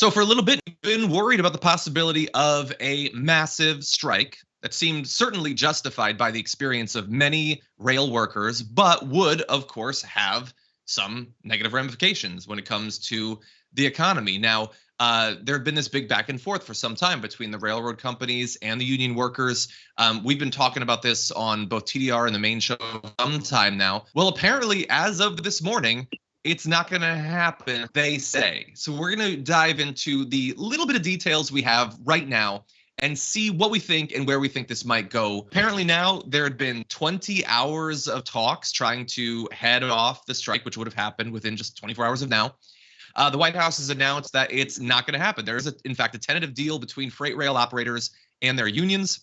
So for a little bit, we've been worried about the possibility of a massive strike that seemed certainly justified by the experience of many rail workers, but would, of course, have some negative ramifications when it comes to the economy. Now, there have been this big back and forth for some time between the railroad companies and the union workers. We've been talking about this on both TDR and the main show for some time now. Well, apparently, as of this morning, it's not going to happen, they say. So we're going to dive into the little bit of details we have right now and see what we think and where we think this might go. Apparently now there had been 20 hours of talks trying to head off the strike, which would have happened within just 24 hours of now. The White House has announced that it's not going to happen. There is, in fact, a tentative deal between freight rail operators and their unions.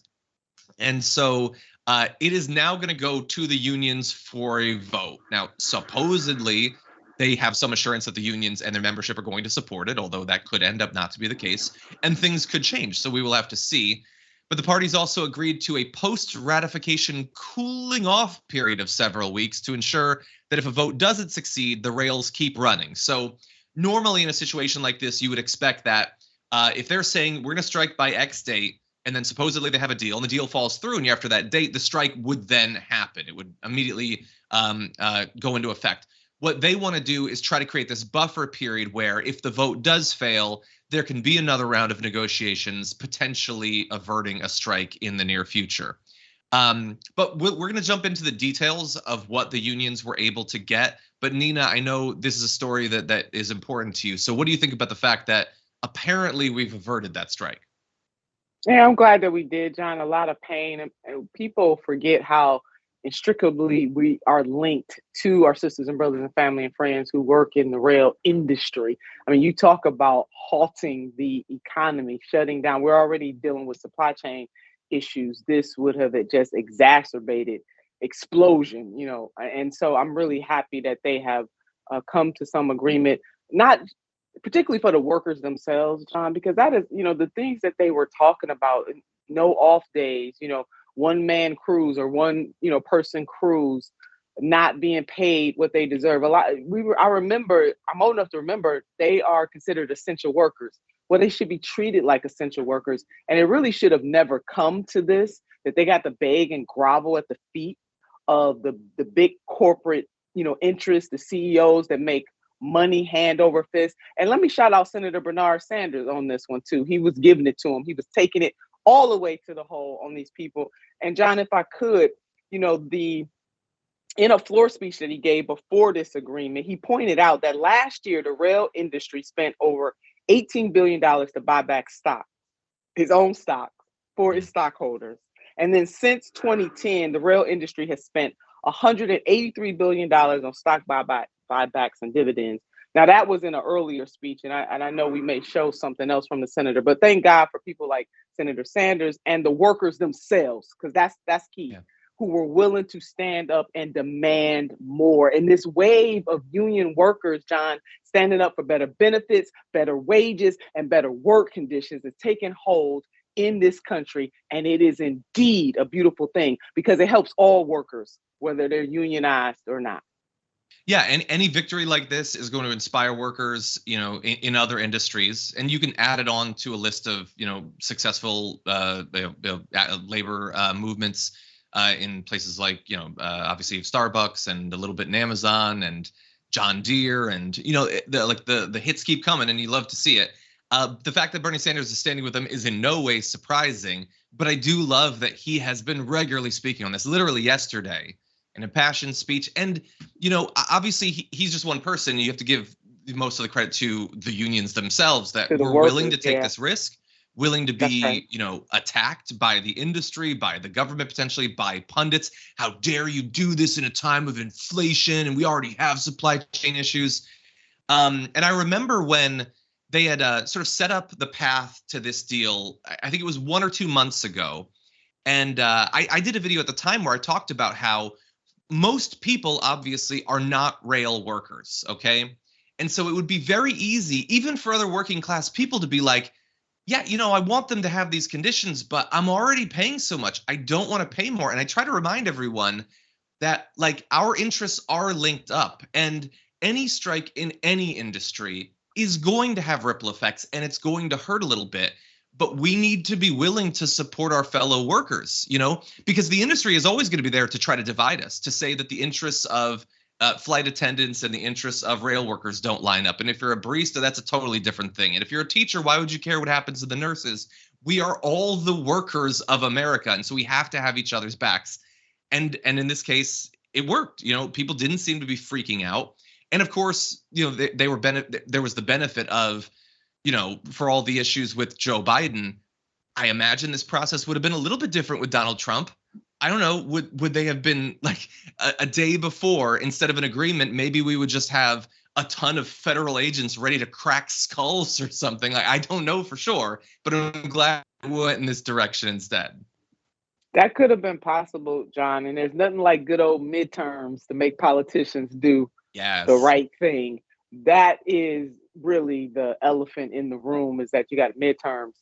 And so it is now going to go to the unions for a vote. Now, supposedly, they have some assurance that the unions and their membership are going to support it, although that could end up not to be the case, and things could change. So we will have to see. But the parties also agreed to a post-ratification cooling off period of several weeks to ensure that if a vote doesn't succeed, the rails keep running. So normally in a situation like this, you would expect that if they're saying we're going to strike by X date, and then supposedly they have a deal, and the deal falls through, and after that date, the strike would then happen. It would immediately go into effect. What they want to do is try to create this buffer period where if the vote does fail, there can be another round of negotiations, potentially averting a strike in the near future. But we're going to jump into the details of what the unions were able to get. But Nina, I know this is a story that is important to you. So what do you think about the fact that apparently we've averted that strike? Yeah, I'm glad that we did, John. A lot of pain, and people forget how inextricably we are linked to our sisters and brothers and family and friends who work in the rail industry. I mean, you talk about halting the economy, shutting down. We're already dealing with supply chain issues. This would have just exacerbated explosion, and so I'm really happy that they have come to some agreement, not particularly for the workers themselves, John, because that is, the things that they were talking about, no off days, one man crews or one, person crews not being paid what they deserve. I'm old enough to remember they are considered essential workers. Well, they should be treated like essential workers. And it really should have never come to this, that they got to beg and grovel at the feet of the big corporate, interests, the CEOs that make money hand over fist. And let me shout out Senator Bernard Sanders on this one too. He was giving it to him. He was taking it all the way to the hole on these people. And John, if I could, in a floor speech that he gave before this agreement, he pointed out that last year the rail industry spent over $18 billion to buy back stock, his own stock, for its stockholders. And then since 2010, the rail industry has spent $183 billion on stock buybacks and dividends. Now, that was in an earlier speech, and I know we may show something else from the senator, but thank God for people like Senator Sanders and the workers themselves, because that's key, who were willing to stand up and demand more. And this wave of union workers, John, standing up for better benefits, better wages, and better work conditions is taking hold in this country. And it is indeed a beautiful thing because it helps all workers, whether they're unionized or not. Yeah, and any victory like this is going to inspire workers, in other industries, and you can add it on to a list of, successful labor movements in places like, obviously Starbucks and a little bit in Amazon and John Deere, and the hits keep coming, and you love to see it. The fact that Bernie Sanders is standing with them is in no way surprising, but I do love that he has been regularly speaking on this. Literally yesterday, an impassioned speech. And, obviously he's just one person. You have to give most of the credit to the unions themselves that were willing to take this risk, willing to be, attacked by the industry, by the government, potentially by pundits. How dare you do this in a time of inflation? And we already have supply chain issues. And I remember when they had sort of set up the path to this deal, I think it was 1 or 2 months ago. And I did a video at the time where I talked about how most people obviously are not rail workers, okay? And so it would be very easy, even for other working class people, to be like, yeah, I want them to have these conditions, but I'm already paying so much. I don't want to pay more. And I try to remind everyone that our interests are linked up, and any strike in any industry is going to have ripple effects and it's going to hurt a little bit. But we need to be willing to support our fellow workers, because the industry is always going to be there to try to divide us, to say that the interests of flight attendants and the interests of rail workers don't line up. And if you're a barista, that's a totally different thing. And if you're a teacher, why would you care what happens to the nurses? We are all the workers of America. And so we have to have each other's backs. And in this case, it worked. People didn't seem to be freaking out. And of course, they were there was the benefit of, for all the issues with Joe Biden. I imagine this process would have been a little bit different with Donald Trump. I don't know. Would they have been like a day before, instead of an agreement, maybe we would just have a ton of federal agents ready to crack skulls or something? Like, I don't know for sure, but I'm glad we went in this direction instead. That could have been possible, John. And there's nothing like good old midterms to make politicians do the right thing. That is really the elephant in the room, is that you got midterms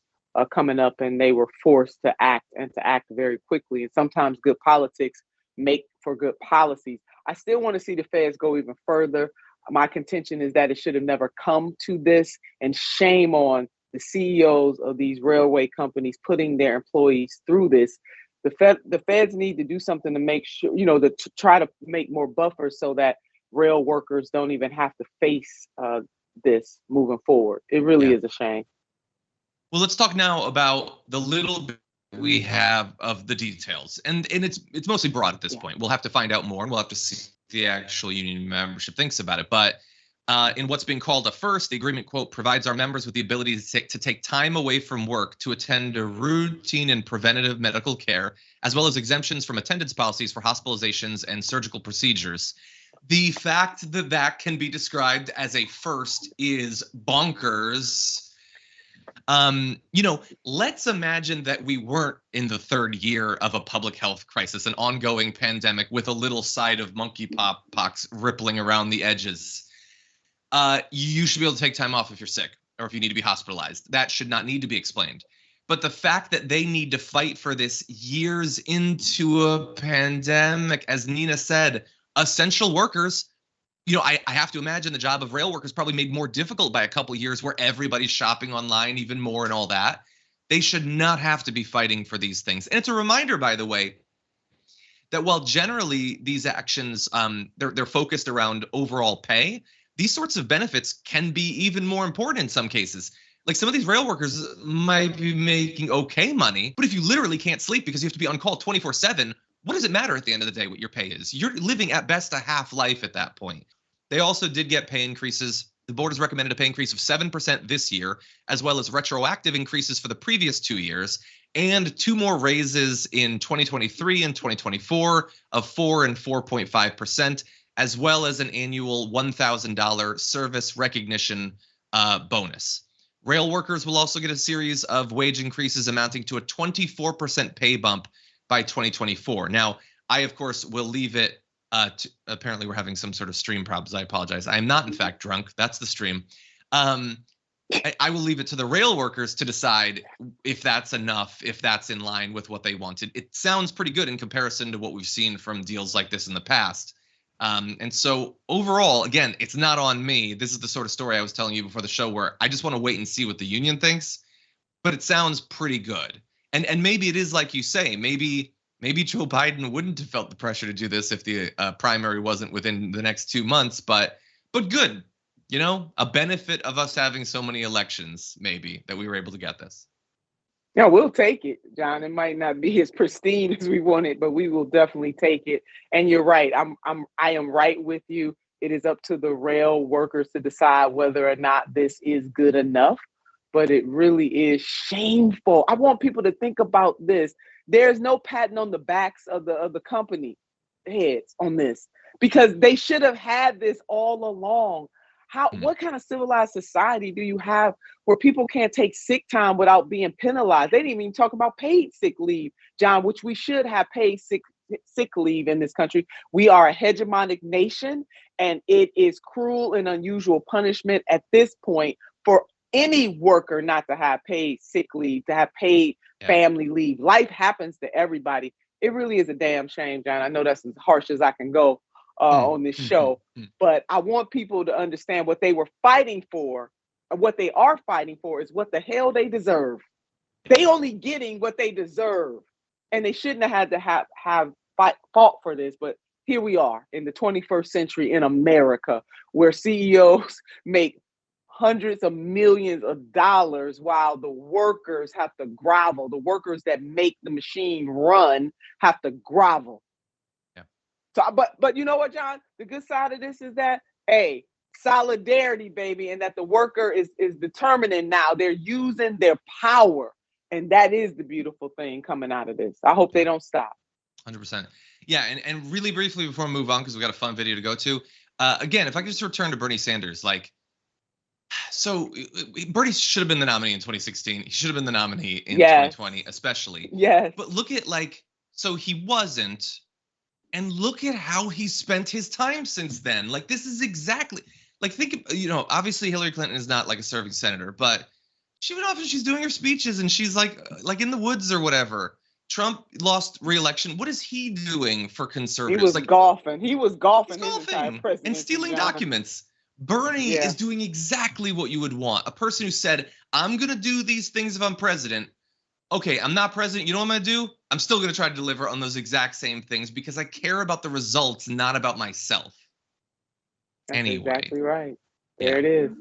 coming up, and they were forced to act, and to act very quickly. And sometimes good politics make for good policies. I still want to see the feds go even further. My contention is that it should have never come to this, and shame on the CEOs of these railway companies putting their employees through this. The feds need to do something to make sure, to try to make more buffers so that rail workers don't even have to face this moving forward. It really is a shame. Well, let's talk now about the little bit we have of the details. And it's mostly broad at this point. We'll have to find out more, and we'll have to see what the actual union membership thinks about it. But in what's being called a first, the agreement, quote, provides our members with the ability to take time away from work to attend to routine and preventative medical care, as well as exemptions from attendance policies for hospitalizations and surgical procedures. The fact that that can be described as a first is bonkers. Let's imagine that we weren't in the third year of a public health crisis, an ongoing pandemic with a little side of monkeypox rippling around the edges. You should be able to take time off if you're sick or if you need to be hospitalized. That should not need to be explained. But the fact that they need to fight for this years into a pandemic, as Nina said, essential workers, I have to imagine the job of rail workers probably made more difficult by a couple of years where everybody's shopping online even more and all that. They should not have to be fighting for these things. And it's a reminder, by the way, that while generally these actions, they're focused around overall pay, these sorts of benefits can be even more important in some cases. Like, some of these rail workers might be making okay money, but if you literally can't sleep because you have to be on call 24/7, what does it matter at the end of the day what your pay is? You're living at best a half life at that point. They also did get pay increases. The board has recommended a pay increase of 7% this year, as well as retroactive increases for the previous 2 years, and 2 more raises in 2023 and 2024 of 4 and 4.5%, as well as an annual $1,000 service recognition bonus. Rail workers will also get a series of wage increases amounting to a 24% pay bump by 2024. Now, I, of course, will leave it apparently we're having some sort of stream problems. I apologize. I am not, in fact, drunk. That's the stream. I will leave it to the rail workers to decide if that's enough, if that's in line with what they wanted. It sounds pretty good in comparison to what we've seen from deals like this in the past. And so overall, again, it's not on me. This is the sort of story I was telling you before the show, where I just want to wait and see what the union thinks. But it sounds pretty good. And maybe it is like you say, maybe Joe Biden wouldn't have felt the pressure to do this if the primary wasn't within the next 2 months. But good, a benefit of us having so many elections, maybe, that we were able to get this. Yeah, we'll take it, John. It might not be as pristine as we want it, but we will definitely take it. And you're right. I am right with you. It is up to the rail workers to decide whether or not this is good enough. But it really is shameful. I want people to think about this. There's no patting on the backs of the company heads on this, because they should have had this all along. What kind of civilized society do you have where people can't take sick time without being penalized? They didn't even talk about paid sick leave, John, which we should have paid sick leave in this country. We are a hegemonic nation, and it is cruel and unusual punishment at this point for any worker not to have paid sick leave, to have paid family leave. Life happens to everybody. It really is a damn shame, John. I know that's as harsh as I can go on this show, but I want people to understand what they were fighting for what they are fighting for is what the hell they deserve. They only getting what they deserve, and they shouldn't have had to have fought for this. But here we are in the 21st century in America, where CEOs make hundreds of millions of dollars while the workers have to grovel. The workers that make the machine run have to grovel. Yeah. So, but you know what, John? The good side of this is that, hey, solidarity, baby, and that the worker is determining now. They're using their power, and that is the beautiful thing coming out of this. I hope they don't stop. 100%. Yeah, and really briefly before we move on, because we got a fun video to go to. Again, if I could just return to Bernie Sanders, like, so Bernie should have been the nominee in 2016. He should have been the nominee in 2020, especially. Yes. But look at, like, so he wasn't, and look at how he spent his time since then. Like, this is exactly, like, think, obviously Hillary Clinton is not like a serving senator, but she went off and she's doing her speeches and she's like in the woods or whatever. Trump lost re-election. What is he doing for conservatives? He was golfing. He was golfing his entire presidency, and stealing documents. Bernie is doing exactly what you would want. A person who said, I'm going to do these things if I'm president. Okay, I'm not president. You know what I'm going to do? I'm still going to try to deliver on those exact same things because I care about the results, not about myself. That's anyway. Exactly right. There it is.